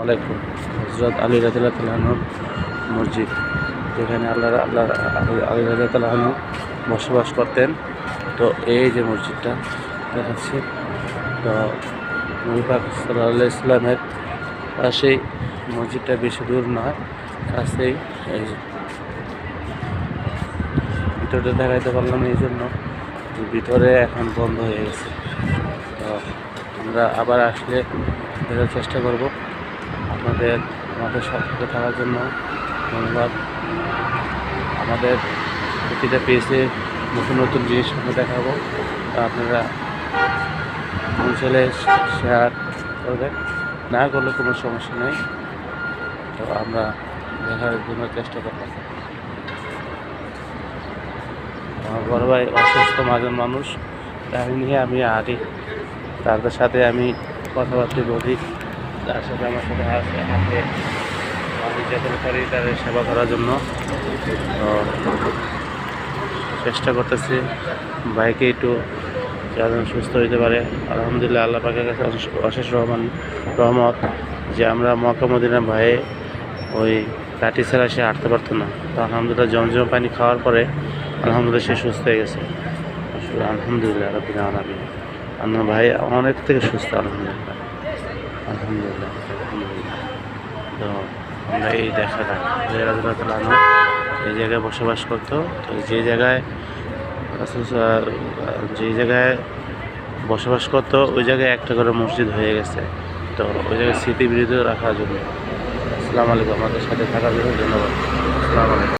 আলাইকুম। হযরত আলী রাদিয়াল্লাহু তাআলা আনহুর মসজিদ, যেখানে আল্লাহ আলী রাদিয়াল্লাহু তাআলা আনহু বসবাস করতেন। তো এই যে মসজিদটা দেখাচ্ছি, তো নবী পাক সাল্লাল্লাহু আলাইহি ওয়াসাল্লামের পাশেই মসজিদটা, বেশি দূর নয়, কাছেই। এই ভিতরটা দেখাইতে পারলাম এই জন্য, ভিতরে এখন বন্ধ হয়ে গেছে। তো আমরা আবার আসলে ফেরার চেষ্টা করব। আমাদের সাথে থাকার জন্য ধন্যবাদ। আমাদের প্রতিটা পেজে নতুন নতুন জিনিস আমরা দেখাবো, আপনারা অঞ্চলে শেয়ার করবেন, না করলে কোনো সমস্যা নেই। তো আমরা দেখার জন্য চেষ্টা করলাম। আমার বড় ভাই অসুস্থ মাঝের মানুষ, তাই নিয়ে আমি আগে তাদের সাথে আমি কথাবার্তা বলি, তার সাথে আমার সাথে আসে হাতে আমি যখন পারি তাদের সেবা করার জন্য। তো চেষ্টা করতেছি ভাইকে একটু যেন সুস্থ হইতে পারে। আলহামদুলিল্লাহ, আল্লাহ পাকের কাছে অশেষ রহমত যে আমরা মক্কা মদিনা ভাইয়ে ওই কাঠি ছাড়া সে হাঁটতে পারতো না। তো আলহামদুলিল্লাহ জমজম পানি খাওয়ার পরে আলহামদুলিল্লাহ সে সুস্থ হয়ে গেছে। আলহামদুলিল্লাহ রাব্বিল আলামিন। আমার ভাই অনেক থেকে সুস্থ, আলহামদুলিল্লাহ আলহামদুলিল্লাহ আলহামদুলিল্লাহ। তো আমরা এই দেখা যাক এই জায়গায় বসবাস করতো। তো যে জায়গায় বসবাস করতো ওই জায়গায় একটা করে মসজিদ হয়ে গেছে। তো ওই জায়গায় স্মৃতিবিরত রাখার জন্য। আসসালামু আলাইকুম। আমাদের সাথে থাকার জন্য ধন্যবাদ। আসসালামু আলাইকুম।